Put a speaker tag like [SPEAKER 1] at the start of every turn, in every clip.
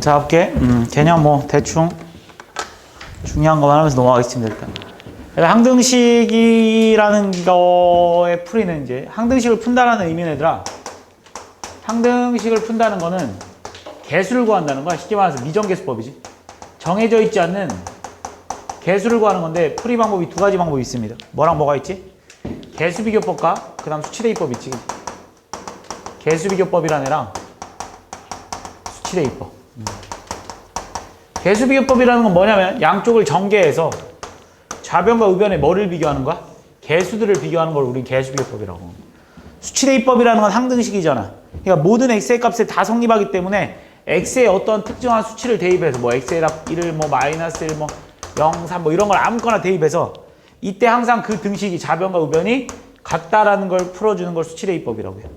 [SPEAKER 1] 자, 볼게. 개념 뭐 대충 중요한 것만 하면서 넘어가겠습니다. 일단. 그래서 항등식이라는 거의 풀이는 이제 항등식을 푼다라는 의미는 얘들아, 항등식을 푼다는 거는 개수를 구한다는 거야. 쉽게 말해서 미정계수법이지. 정해져 있지 않는 개수를 구하는 건데 풀이 방법이 두 가지 방법이 있습니다. 뭐랑 뭐가 있지? 개수비교법과 그 다음 수치대입법이 있지. 개수비교법이라는 애랑 수치대입법. 개수비교법이라는 건 뭐냐면 양쪽을 전개해서 좌변과 우변의 뭐를 비교하는 거야? 개수들을 비교하는 걸 우리는 개수비교법이라고. 수치대입법이라는 건 항등식이잖아. 그러니까 모든 x의 값에 다 성립하기 때문에 x의 어떤 특정한 수치를 대입해서 뭐 x의 답 1을 뭐 마이너스 1, 뭐 0, 3 뭐 이런 걸 아무거나 대입해서 이때 항상 그 등식이 좌변과 우변이 같다라는 걸 풀어주는 걸 수치대입법이라고 해요.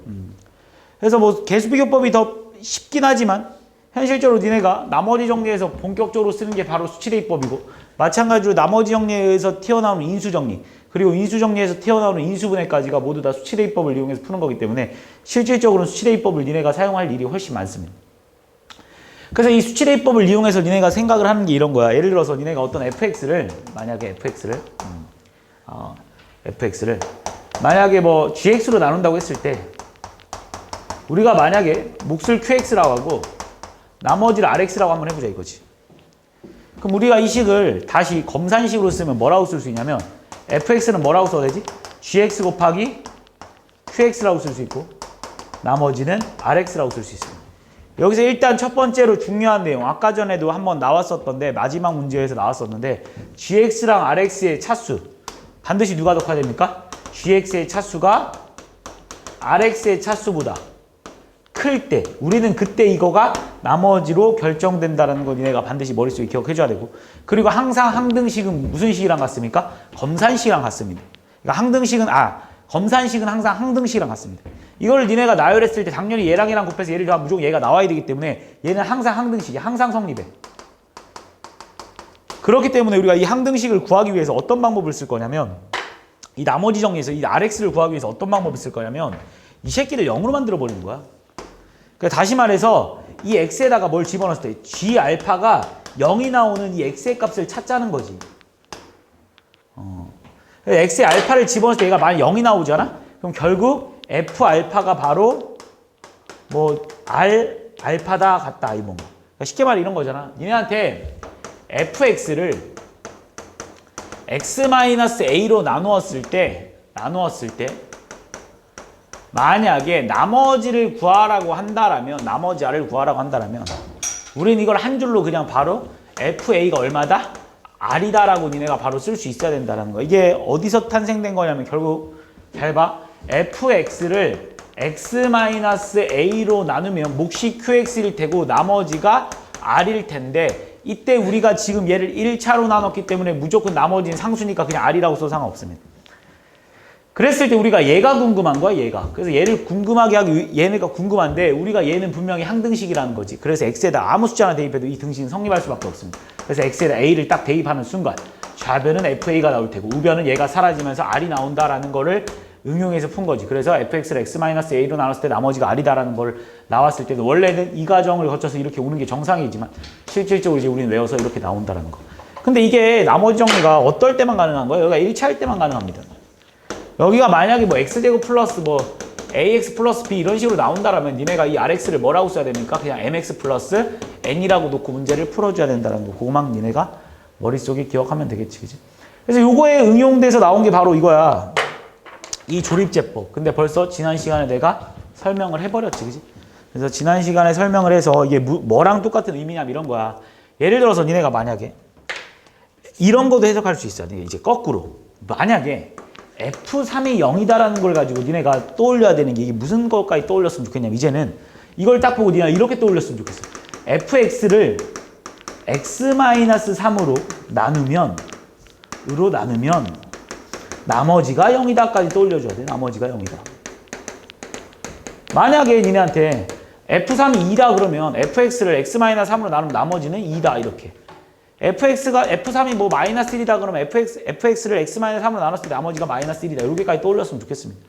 [SPEAKER 1] 그래서 뭐 개수비교법이 더 쉽긴 하지만 현실적으로 니네가 나머지 정리에서 본격적으로 쓰는 게 바로 수치대입법이고, 마찬가지로 나머지 정리에 의해서 튀어나오는 인수정리, 그리고 인수정리에서 튀어나오는 인수분해까지가 모두 다 수치대입법을 이용해서 푸는 거기 때문에 실질적으로는 수치대입법을 니네가 사용할 일이 훨씬 많습니다. 그래서 이 수치대입법을 이용해서 니네가 생각을 하는 게 이런 거야. 예를 들어서 니네가 어떤 fx를 만약에 fx를 만약에 뭐 gx로 나눈다고 했을 때 우리가 만약에 몫을 qx라고 하고 나머지를 rx라고 한번 해보자 이거지. 그럼 우리가 이 식을 다시 검산식으로 쓰면 뭐라고 쓸 수 있냐면 fx는 뭐라고 써야 되지? gx 곱하기 qx라고 쓸 수 있고 나머지는 rx라고 쓸 수 있어요. 여기서 일단 첫 번째로 중요한 내용, 아까 전에도 한번 나왔었던데 마지막 문제에서 나왔었는데 gx랑 rx의 차수 반드시 누가 더 커야 됩니까? gx의 차수가 rx의 차수보다 클 때, 우리는 그때 이거가 나머지로 결정된다는 거 니네가 반드시 머릿속에 기억해줘야 되고, 그리고 항상 항등식은 무슨 식이랑 같습니까? 검산식이랑 같습니다. 그러니까 검산식은 항상 항등식이랑 같습니다. 이걸 니네가 나열했을 때 당연히 얘랑 얘랑 곱해서 얘를 더하면 무조건 얘가 나와야 되기 때문에 얘는 항상 항등식이야. 항상 성립해. 그렇기 때문에 우리가 이 항등식을 구하기 위해서 어떤 방법을 쓸 거냐면, 이 나머지 정리에서 이 rx를 구하기 위해서 어떤 방법을 쓸 거냐면 이 새끼를 0으로 만들어 버리는 거야. 그러니까 다시 말해서 이 x에다가 뭘 집어넣었을 때 g 알파가 0이 나오는 이 x의 값을 찾자는 거지. x의 알파를 집어넣을 때 얘가 만약 0이 나오잖아? 그럼 결국 f 알파가 바로 뭐 r 알파다 같다 이 뭔가. 그러니까 쉽게 말해 이런 거잖아. 니네한테 fx를 x-a로 나누었을 때 만약에 나머지를 구하라고 한다라면, 나머지 r을 구하라고 한다라면 우린 이걸 한 줄로 그냥 바로 fa가 얼마다? r이다라고 니네가 바로 쓸 수 있어야 된다는 거야. 이게 어디서 탄생된 거냐면 결국 잘 봐. fx를 x-a로 나누면 몫이 qx일 테고 나머지가 r일 텐데 이때 우리가 지금 얘를 1차로 나눴기 때문에 무조건 나머지는 상수니까 그냥 r이라고 써도 상관없습니다. 그랬을 때 우리가 얘가 궁금한 거야, 얘가. 그래서 얘를 궁금하게 하기, 얘네가 궁금한데 우리가 얘는 분명히 항등식이라는 거지. 그래서 x에다 아무 숫자 하나 대입해도 이 등식은 성립할 수밖에 없습니다. 그래서 x에다 a를 딱 대입하는 순간 좌변은 fa가 나올 테고 우변은 얘가 사라지면서 r이 나온다라는 거를 응용해서 푼 거지. 그래서 fx를 x-a로 나눴을 때 나머지가 r이다라는 걸 나왔을 때도 원래는 이 과정을 거쳐서 이렇게 오는 게 정상이지만 실질적으로 이제 우리는 외워서 이렇게 나온다라는 거. 근데 이게 나머지 정리가 어떨 때만 가능한 거예요? 여기가 1차일 때만 가능합니다. 여기가 만약에 뭐 x제곱 플러스 뭐 ax 플러스 b 이런 식으로 나온다라면 니네가 이 rx를 뭐라고 써야 됩니까? 그냥 mx 플러스 n이라고 놓고 문제를 풀어줘야 된다는 거. 그거만 니네가 머릿속에 기억하면 되겠지, 그지? 그래서 요거에 응용돼서 나온 게 바로 이거야. 이 조립제법. 근데 벌써 지난 시간에 내가 설명을 해버렸지, 그지? 그래서 지난 시간에 설명을 해서 이게 뭐랑 똑같은 의미냐면 이런 거야. 예를 들어서 니네가 만약에 이런 것도 해석할 수 있어. 이제 거꾸로. 만약에 F3이 0이다라는 걸 가지고 니네가 떠올려야 되는 게 이게 무슨 것까지 떠올렸으면 좋겠냐면 이제는 이걸 딱 보고 니네가 이렇게 떠올렸으면 좋겠어. fx를 x-3으로 나누면 나머지가 0이다까지 떠올려줘야 돼. 나머지가 0이다. 만약에 니네한테 f3이 2다 그러면 fx를 x-3으로 나누면 나머지는 2다 이렇게. f3이 뭐 마이너스 1이다 그러면 fx를 x-3으로 나눴을 때 나머지가 마이너스 1이다. 이렇게까지 떠올렸으면 좋겠습니다.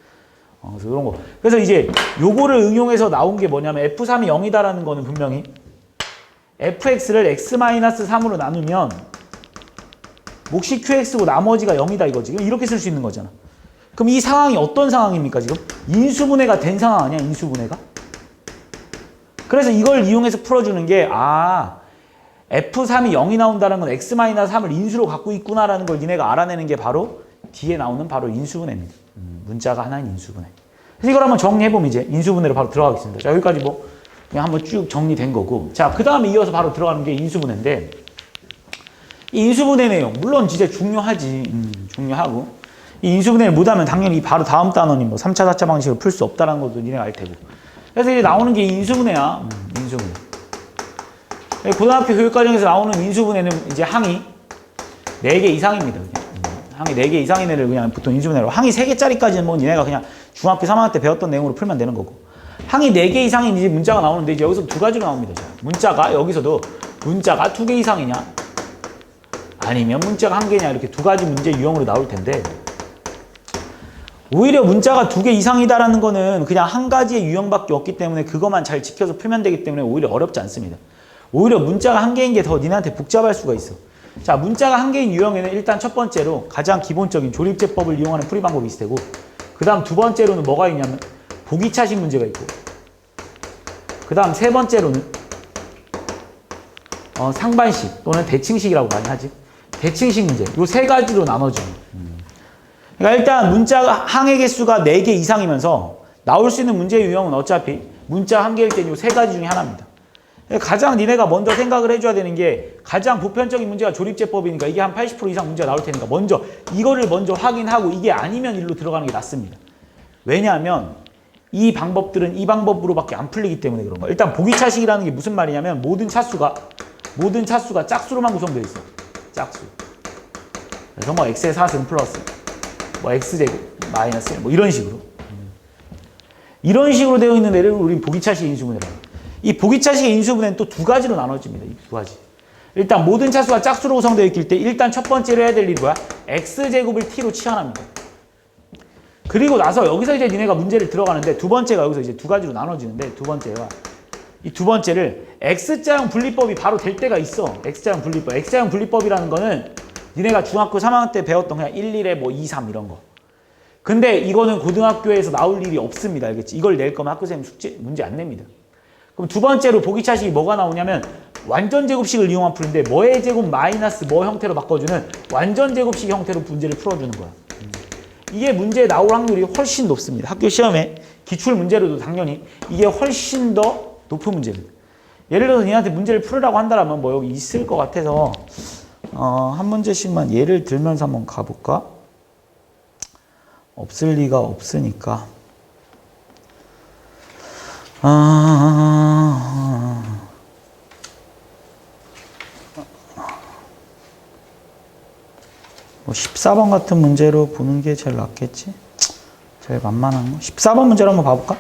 [SPEAKER 1] 그래서 이런 거. 그래서 이제 요거를 응용해서 나온 게 뭐냐면 f3이 0이다라는 거는 분명히 fx를 x-3으로 나누면 몫이 qx고 나머지가 0이다 이거지. 이렇게 쓸 수 있는 거잖아. 그럼 이 상황이 어떤 상황입니까 지금? 인수분해가 된 상황 아니야? 인수분해가? 그래서 이걸 이용해서 풀어주는 게 F3이 0이 나온다는 건 x-3을 인수로 갖고 있구나라는 걸 니네가 알아내는 게 바로 뒤에 나오는 바로 인수분해입니다. 문자가 하나인 인수분해. 그래서 이걸 한번 정리해보면 이제 인수분해로 바로 들어가겠습니다. 자, 여기까지 뭐 그냥 한번 쭉 정리된 거고. 자, 그 다음에 이어서 바로 들어가는 게 인수분해인데 이 인수분해 내용 물론 진짜 중요하지. 중요하고 이 인수분해를 못하면 당연히 바로 다음 단원인 뭐 3차, 4차 방식으로 풀 수 없다는 것도 니네가 알 테고. 그래서 이제 나오는 게 인수분해야. 인수분해. 고등학교 교육과정에서 나오는 인수분해는 이제 항이 4개 이상입니다. 그냥. 항이 4개 이상인 애를 그냥 보통 인수분해로. 항이 3개짜리까지는 뭐 니네가 그냥 중학교 3학년 때 배웠던 내용으로 풀면 되는 거고. 항이 4개 이상인 이제 문자가 나오는데 이제 여기서 두 가지로 나옵니다. 자, 문자가 여기서도 문자가 2개 이상이냐 아니면 문자가 1개냐 이렇게 두 가지 문제 유형으로 나올 텐데 오히려 문자가 2개 이상이다라는 거는 그냥 한 가지의 유형밖에 없기 때문에 그것만 잘 지켜서 풀면 되기 때문에 오히려 어렵지 않습니다. 오히려 문자가 1개인 게 더 니네한테 복잡할 수가 있어. 자, 문자가 1개인 유형에는 일단 첫 번째로 가장 기본적인 조립제법을 이용하는 풀이 방법이 있을 테고 그 다음 두 번째로는 뭐가 있냐면 보기차식 문제가 있고 그 다음 세 번째로는 상반식 또는 대칭식이라고 많이 하지. 대칭식 문제. 요 세 가지로 나눠집니다. 그러니까 일단 문자 항의 개수가 4개 이상이면서 나올 수 있는 문제 유형은 어차피 문자 1개일 땐 요 세 가지 중에 하나입니다. 가장 니네가 먼저 생각을 해줘야 되는 게 가장 보편적인 문제가 조립제법이니까 이게 한 80% 이상 문제가 나올 테니까 먼저 이거를 먼저 확인하고 이게 아니면 일로 들어가는 게 낫습니다. 왜냐하면 이 방법들은 이 방법으로밖에 안 풀리기 때문에 그런 거야. 일단 보기차식이라는 게 무슨 말이냐면 모든 차수가 짝수로만 구성되어 있어. 짝수. 그래서 뭐 x의 4승 플러스 뭐 x제곱 마이너스 뭐 이런 식으로. 이런 식으로 되어 있는 애를 우리 보기차식 인수분해라고 해요. 이 보기차식의 인수분해는 또 두 가지로 나눠집니다. 이 두 가지. 일단 모든 차수가 짝수로 구성되어 있을 때 일단 첫 번째로 해야 될 일이 뭐야? x제곱을 t로 치환합니다. 그리고 나서 여기서 이제 니네가 문제를 들어가는데 두 번째가 여기서 이제 두 가지로 나눠지는데 두 번째가 이 두 번째를 x자형 분리법이 바로 될 때가 있어. x자형 분리법. x자형 분리법이라는 거는 니네가 중학교 3학년 때 배웠던 그냥 1, 1에 뭐 2, 3 이런 거. 근데 이거는 고등학교에서 나올 일이 없습니다. 알겠지? 이걸 낼 거면 학교선생님 숙제 문제 안 냅니다. 그럼 두 번째로 보기차식이 뭐가 나오냐면 완전 제곱식을 이용한 풀인데 뭐의 제곱 마이너스 뭐 형태로 바꿔주는 완전 제곱식 형태로 문제를 풀어주는 거야. 이게 문제에 나올 확률이 훨씬 높습니다. 학교 시험에 기출 문제로도 당연히 이게 훨씬 더 높은 문제입니다. 예를 들어서 니한테 문제를 풀으라고 한다면 뭐 여기 있을 것 같아서 한 문제씩만 예를 들면서 한번 가볼까? 없을 리가 없으니까. 뭐 14번 같은 문제로 보는 게 제일 낫겠지? 제일 만만한 거. 14번 문제로 한번 봐볼까?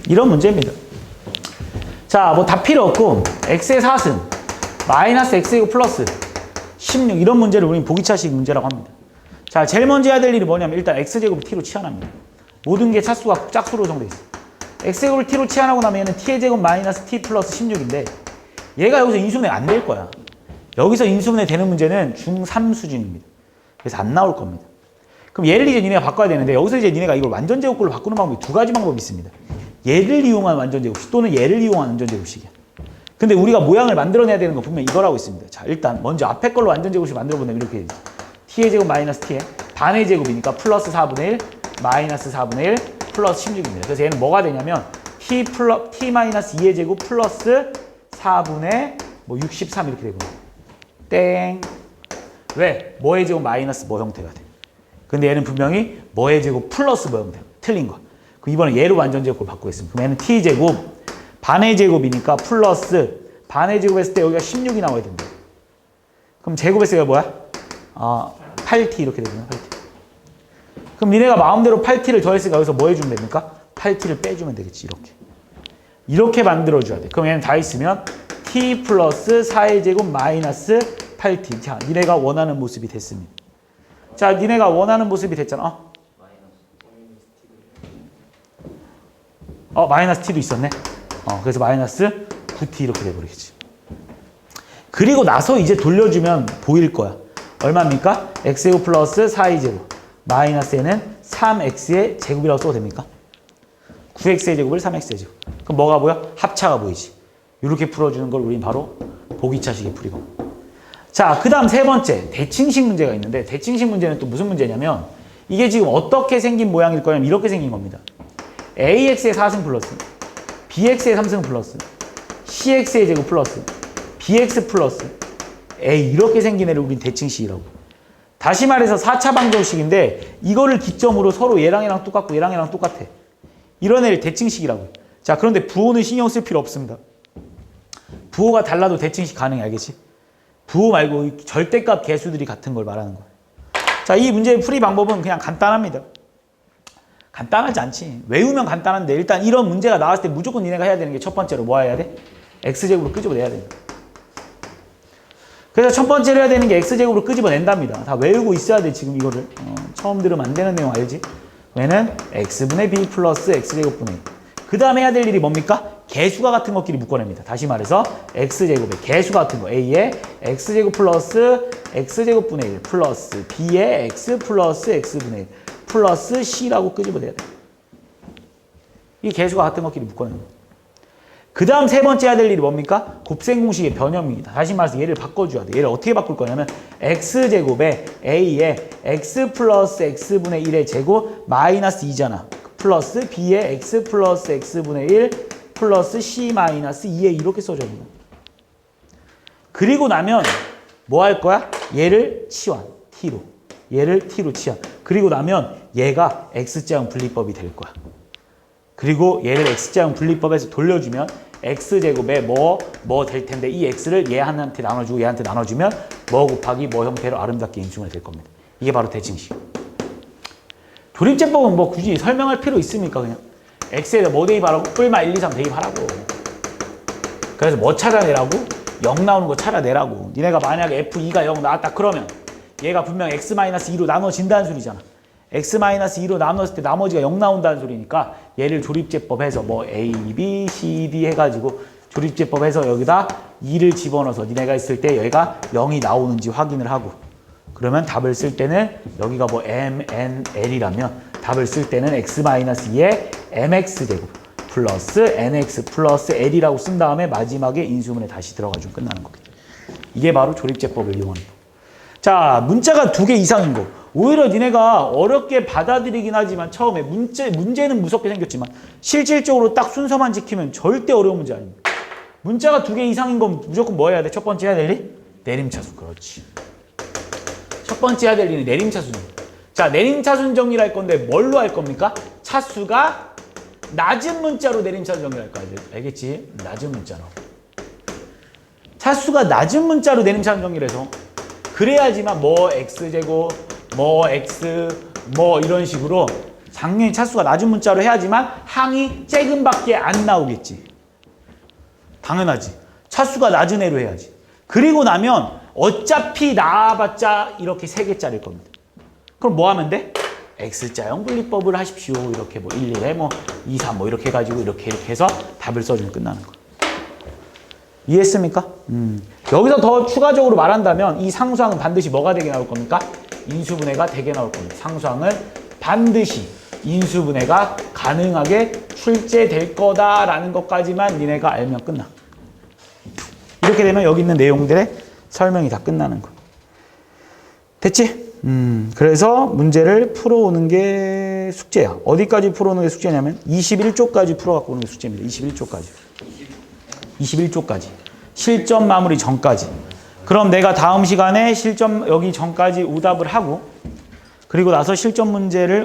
[SPEAKER 1] 이런 문제입니다. 자, 뭐 다 필요 없고 x의 4승 마이너스 x이고 플러스 16 이런 문제를 우리는 보기차식 문제라고 합니다. 자, 제일 먼저 해야 될 일이 뭐냐면 일단 x제곱을 t로 치환합니다. 모든 게 차수가 짝수로 구성되어 있어. x제곱을 t로 치환하고 나면 얘는 t의 제곱 마이너스 t 플러스 16인데 얘가 여기서 인수분해 안 될 거야. 여기서 인수분해 되는 문제는 중3 수준입니다. 그래서 안 나올 겁니다. 그럼 얘를 이제 니네가 바꿔야 되는데 여기서 이제 니네가 이걸 완전제곱꼴로 바꾸는 방법이 두 가지 방법이 있습니다. 얘를 이용한 완전제곱식 또는 얘를 이용한 완전제곱식이야. 근데 우리가 모양을 만들어내야 되는 거 분명히 이거라고 있습니다. 자, 일단 먼저 앞에 걸로 완전제곱식 만들어보면 이렇게 되지. t의 제곱 마이너스 t의 반의 제곱이니까 플러스 4분의 1 마이너스 4분의 1 플러스 16입니다. 그래서 얘는 뭐가 되냐면 t 마이너스 2의 제곱 플러스 4분의 뭐 63 이렇게 되고 땡. 왜? 뭐의 제곱 마이너스 뭐 형태가 돼. 근데 얘는 분명히 뭐의 제곱 플러스 뭐 형태가 틀린 거야. 그럼 이번에 얘로 완전제곱을 바꾸겠습니다. 그럼 얘는 t제곱 반의 제곱이니까 플러스 반의 제곱 했을 때 여기가 16이 나와야 된다. 그럼 제곱했을 때가 뭐야? 8t 이렇게 되잖아. 8t. 그럼 니네가 마음대로 8t를 더했으니까 여기서 뭐 해주면 됩니까? 8t를 빼주면 되겠지. 이렇게 만들어줘야 돼. 그럼 얘는 다 있으면 t 플러스 4의 제곱 마이너스 8t. 자, 니네가 원하는 모습이 됐습니다. 자, 니네가 원하는 모습이 됐잖아. 마이너스 t도 있었네. 그래서 마이너스 9t 이렇게 돼버리겠지. 그리고 나서 이제 돌려주면 보일 거야. 얼마입니까? x제곱 플러스 4이제곱 마이너스 n은 3x의 제곱이라고 써도 됩니까? 9x의 제곱을 3x의 제곱. 그럼 뭐가 보여? 합차가 보이지. 이렇게 풀어주는 걸 우린 바로 보기차식의 풀이고. 자, 그 다음 세 번째 대칭식 문제가 있는데, 대칭식 문제는 또 무슨 문제냐면 이게 지금 어떻게 생긴 모양일 거냐면 이렇게 생긴 겁니다. ax의 4승 플러스 bx의 3승 플러스 cx의 제곱 플러스 bx 플러스 a, 이렇게 생긴 애를 우린 대칭식이라고. 다시 말해서 4차 방정식인데 이거를 기점으로 서로 얘랑 똑같고 얘랑 똑같아. 이런 애를 대칭식이라고. 자, 그런데 부호는 신경 쓸 필요 없습니다. 부호가 달라도 대칭식 가능해, 알겠지? 부호 말고 절대값 개수들이 같은 걸 말하는 거야. 자, 이 문제의 풀이 방법은 그냥 간단합니다. 간단하지 않지. 외우면 간단한데 일단 이런 문제가 나왔을 때 무조건 니네가 해야 되는 게 첫 번째로 뭐 해야 돼? x제곱으로 끄집어내야 된다. 그래서 첫 번째로 해야 되는 게 x제곱으로 끄집어낸답니다. 다 외우고 있어야 돼, 지금 이거를. 처음 들으면 안 되는 내용 알지? 왜는 x분의 b 플러스 x제곱분의 1. 그 다음에 해야 될 일이 뭡니까? 개수가 같은 것끼리 묶어냅니다. 다시 말해서 x제곱의 개수 같은 거 a의 x제곱 플러스 x제곱분의 1 플러스 b의 x 플러스 x분의 1 플러스 c라고 끄집어내야 돼. 이 개수가 같은 것끼리 묶어내는 거. 그 다음 세 번째 해야 될 일이 뭡니까? 곱셈공식의 변형입니다. 다시 말해서 얘를 바꿔줘야 돼. 얘를 어떻게 바꿀 거냐면 x제곱에 a의 x 플러스 x분의 1의 제곱 마이너스 2잖아. 플러스 b의 x 플러스 x분의 1 플러스 c 마이너스 2에 이렇게 써줘야 됩니다. 그리고 나면 뭐 할 거야? 얘를 치환, t로. 얘를 t로 치환. 그리고 나면 얘가 x자형 분리법이 될 거야. 그리고 얘를 x자형 분리법에서 돌려주면 x제곱에 뭐 될 텐데 이 x를 얘한테 나눠주고 얘한테 나눠주면 뭐 곱하기 뭐 형태로 아름답게 인수가 될 겁니다. 이게 바로 대칭식. 조립제법은 뭐 굳이 설명할 필요 있습니까? 그냥 x에다 뭐 대입하라고? 뿔마 1, 2, 3 대입하라고. 그래서 뭐 찾아내라고? 0 나오는 거 찾아내라고. 니네가 만약에 f2가 0 나왔다 그러면 얘가 분명 x-2로 나눠진다는 소리잖아. x-2로 나눴을 때 나머지가 0 나온다는 소리니까 얘를 조립제법해서 뭐 a, b, c, d 해가지고 조립제법해서 여기다 2를 집어넣어서 니네가 있을 때 여기가 0이 나오는지 확인을 하고, 그러면 답을 쓸 때는 여기가 뭐 m, n, l이라면 답을 쓸 때는 x-2에 mx제곱 플러스 nx 플러스 l이라고 쓴 다음에 마지막에 인수분해 다시 들어가지고 끝나는 거겠죠. 이게 바로 조립제법을 이용하는 거. 자, 문자가 2개 이상인 거. 오히려 니네가 어렵게 받아들이긴 하지만 처음에 문제는 무섭게 생겼지만 실질적으로 딱 순서만 지키면 절대 어려운 문제 아닙니다. 문자가 2개 이상인 건 무조건 뭐 해야 돼? 첫 번째 해야 될 일? 내림차순. 그렇지. 첫 번째 해야 될 일은 내림차순. 자, 내림차순 정리를 할 건데 뭘로 할 겁니까? 차수가 낮은 문자로 내림차순 정리를 할 거야. 알겠지? 낮은 문자로. 차수가 낮은 문자로 내림차순 정리를 해서 그래야지만 뭐 x제곱, 뭐 x, 뭐 이런 식으로 당연히 차수가 낮은 문자로 해야지만 항이 쬐금밖에 안 나오겠지. 당연하지. 차수가 낮은 애로 해야지. 그리고 나면 어차피 나와봤자 이렇게 3개짜리일 겁니다. 그럼 뭐 하면 돼? x자형 분리법을 하십시오. 이렇게 뭐 1, 1에 뭐 2, 3 뭐 이렇게 해가지고 이렇게 해서 답을 써주면 끝나는 거야. 이해했습니까? 여기서 더 추가적으로 말한다면 이 상수항은 반드시 뭐가 되게 나올 겁니까? 인수분해가 되게 나올 겁니다. 상수항은 반드시 인수분해가 가능하게 출제될 거다라는 것까지만 니네가 알면 끝나. 이렇게 되면 여기 있는 내용들의 설명이 다 끝나는 거야. 됐지? 그래서 문제를 풀어오는 게 숙제야. 어디까지 풀어오는 게 숙제냐면 21쪽까지 풀어갖고 오는 게 숙제입니다. 21쪽까지. 21쪽까지. 실전 마무리 전까지. 그럼 내가 다음 시간에 실전 여기 전까지 오답을 하고 그리고 나서 실전 문제를